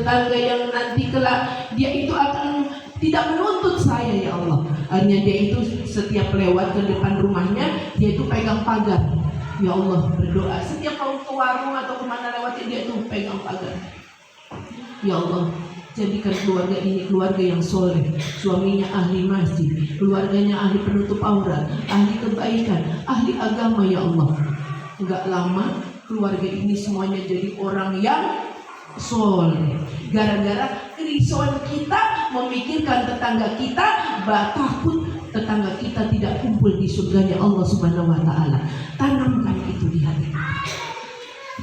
tetangga yang nanti kelak dia itu akan tidak menuntut saya ya Allah. Hanya dia itu setiap lewat ke depan rumahnya dia itu pegang pagar. Ya Allah, berdoa setiap mau ke warung atau kemana lewatnya dia itu pegang pagar. Ya Allah, jadikan keluarga ini keluarga yang soleh, suaminya ahli masjid, keluarganya ahli penutup aurat, ahli kebaikan, ahli agama ya Allah. Enggak lama keluarga ini semuanya jadi orang yang soleh. Gara-gara kerisauan kita memikirkan tetangga kita, takut tetangga kita tidak kumpul di surganya Allah Subhanahu wa Ta'ala. Tanamkan itu di hati.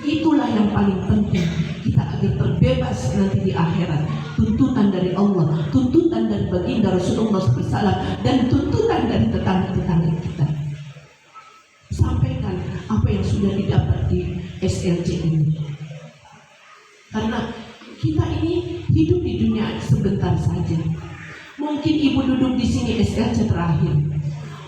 Itulah yang paling penting kita agar terbebas nanti di akhirat. Tuntutan dari Allah, tuntutan dari baginda Rasulullah SAW, dan tuntutan dari tetangga-tetangga kita. Sampaikan apa yang sudah didapat di SLC ini. Karena kita ini hidup di dunia sebentar saja. Mungkin ibu duduk di sini SLC terakhir.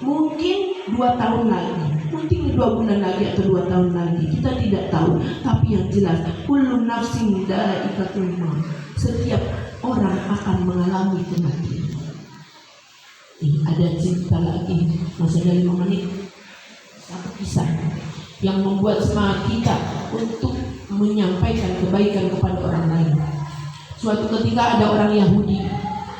Mungkin 2 tahun lagi, mungkin 2 bulan lagi atau 2 tahun lagi, kita tidak tahu. Tapi yang jelas, kullu nafsin dha'iqatul maut. Setiap orang akan mengalami kematian. Ada cerita lagi, masih ada 5 menit. Satu kisah yang membuat semangat kita untuk menyampaikan kebaikan kepada orang lain. Suatu ketika ada orang Yahudi.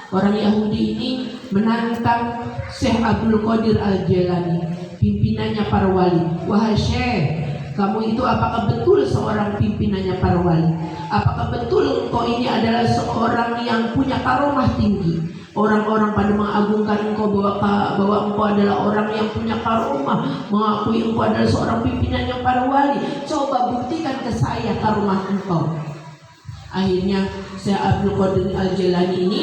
Orang Yahudi ini menantang Syekh Abdul Qadir Al-Jailani, pimpinannya para wali. Wahai Syekh, kamu itu apakah betul seorang pimpinannya para wali? Apakah betul engkau ini adalah seorang yang punya karomah tinggi? Orang-orang pada mengagungkan engkau bahwa engkau adalah orang yang punya karomah, mengakui engkau adalah seorang pimpinannya para wali. Coba buktikan ke saya karomah engkau. Akhirnya Syekh Abdul Qadir Al-Jailani ini,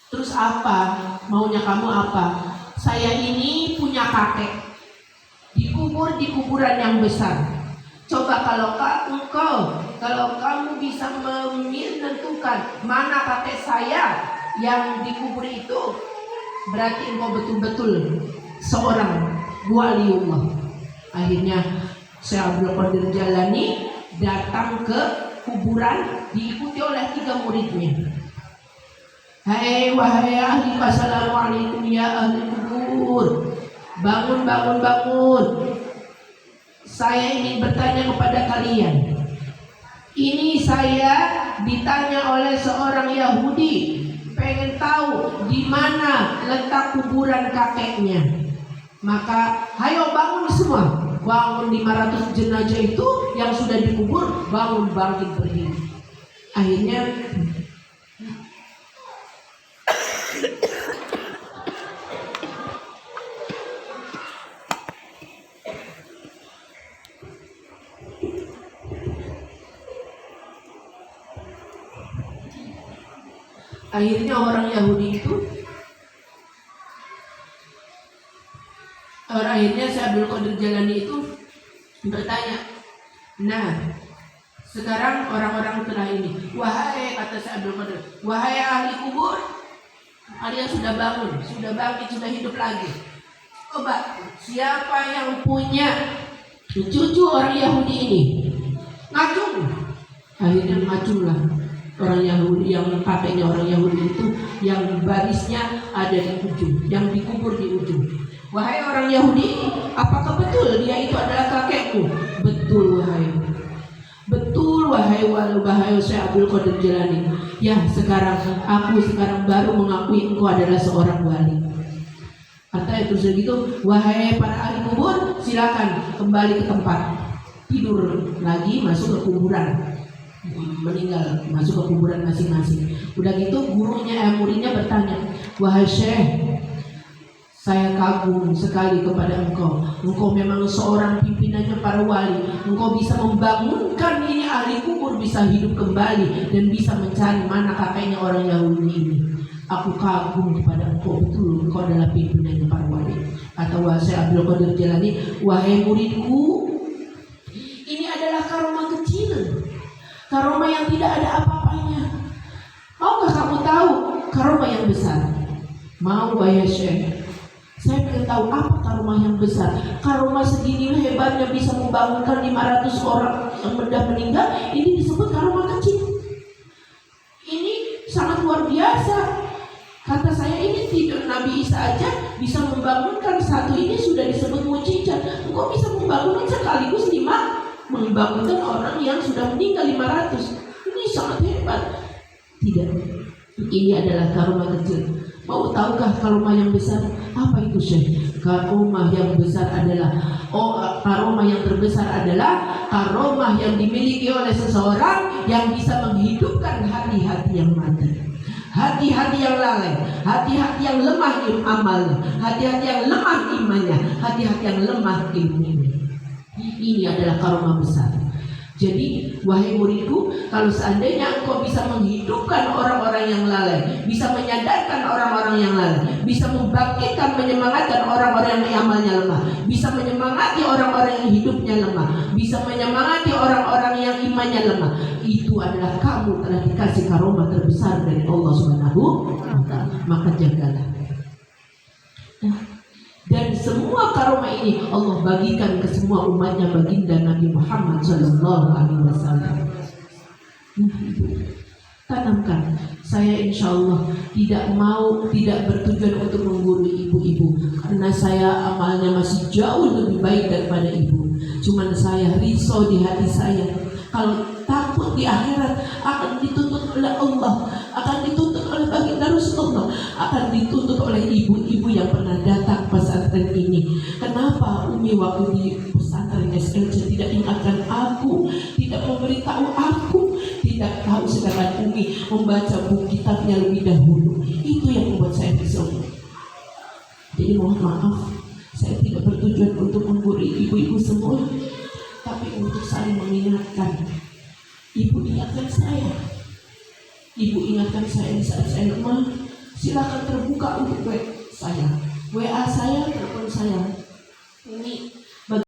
terus apa? Maunya kamu apa? Saya ini punya kakek, dikubur di kuburan yang besar. Coba kalau kamu bisa menentukan mana kakek saya yang dikubur itu, berarti engkau betul-betul seorang waliullah. Akhirnya Syekh Abdul Qadir Jailani datang ke kuburan, diikuti oleh 3 muridnya. Wahai ahli, assalamualaikum ya ahli kubur. Bangun, bangun, bangun. Saya ingin bertanya kepada kalian. Ini saya ditanya oleh seorang Yahudi, pengen tahu di mana letak kuburan kakeknya. Maka hayo bangun semua. Bangun 500 jenazah itu yang sudah dikubur, bangun, bangkit, berdiri. Akhirnya orang Yahudi itu, akhirnya Syekh Abdul Qadir Jailani itu bertanya, nah sekarang orang-orang telah ini, wahai, kata Syekh Abdul Qadir, wahai ahli kubur, kalian sudah bangun, sudah bangkit, sudah hidup lagi. Coba siapa yang punya cucu orang Yahudi ini? Ngacung. Akhirnya ngacunglah orang Yahudi, yang kakeknya orang Yahudi itu, yang barisnya ada di ujung, yang dikubur di ujung. Wahai orang Yahudi, apakah betul dia itu adalah kakekku? Betul wahai. Betul wahai Syekh Abdul Qadir Jailani. Ya, aku sekarang baru mengakui engkau adalah seorang wali. Kata itu segitu, wahai para ahli kubur, silakan kembali ke tempat. Tidur lagi, masuk ke kuburan. Meninggal, masuk ke kuburan masing-masing. Udah gitu muridnya bertanya, wahai Syekh, saya kagum sekali kepada engkau. Engkau memang seorang pimpinannya para wali. Engkau bisa membangunkan ini ahli kubur bisa hidup kembali dan bisa mencari mana kakeknya orang Yahudi ini. Aku kagum kepada engkau, betul engkau adalah pimpinannya para wali. Kata Syekh Abdul Qadir Jailani, wahai muridku, ini adalah karomah kecil, karomah yang tidak ada apa-apanya. Maukah kamu tahu karomah yang besar? Mau, wahai Syekh. Saya ingin tahu apa karomah yang besar. Karomah segini hebatnya bisa membangunkan 500 orang yang sudah meninggal. Ini disebut karomah kecil. Kata saya ini tidur Nabi Isa aja bisa membangunkan satu, ini sudah disebut mukjizat. Engkau bisa membangunkan sekaligus 5, membangunkan orang yang sudah meninggal 500. Ini sangat hebat. Tidak, ini adalah karomah kecil. Mau tahukah karomah yang besar? Apa itu Syekh? Karomah yang besar adalah karomah yang terbesar adalah karomah yang dimiliki oleh seseorang yang bisa menghidupkan hati-hati yang mati, hati-hati yang lalai, hati-hati yang lemah amalnya, hati-hati yang lemah imannya, hati-hati yang lemah ilmunya. Ini adalah karomah besar. Jadi wahai muridku, kalau seandainya engkau bisa menghidupkan orang-orang yang lalai, bisa menyadarkan orang-orang yang lalai, bisa membangkitkan, menyemangatkan orang-orang yang amalnya lemah, bisa menyemangati orang-orang yang hidupnya lemah, bisa menyemangati orang-orang yang imannya lemah, itu adalah kamu telah dikasih karomah terbesar dari Allah Subhanahu wa Ta'ala. Maka jagalah. Dan semua karomah ini Allah bagikan ke semua umatnya baginda Nabi Muhammad Sallallahu Alaihi Wasallam. Tanamkan. Saya insya Allah tidak bertujuan untuk menggurui ibu-ibu, karena saya amalnya masih jauh lebih baik daripada ibu. Cuman saya risau di hati saya, kalau takut di akhirat akan dituntut oleh Allah, akan dituntut oleh baginda Rasulullah, akan dituntut oleh ibu-ibu yang pernah datang pesantren ini. Kenapa Umi waktu di pesantren SLC tidak ingatkan aku, tidak memberitahu aku, tidak tahu sedangkan Umi membaca buku kitabnya lebih dahulu. Itu yang membuat saya risau. Jadi mohon maaf, saya tidak bertujuan untuk menggurui ibu-ibu semua, tapi untuk saling mengingatkan. Ibu ingatkan saya, ibu ingatkan saya di saat saya lemah. Silakan terbuka untuk WA saya, telepon saya.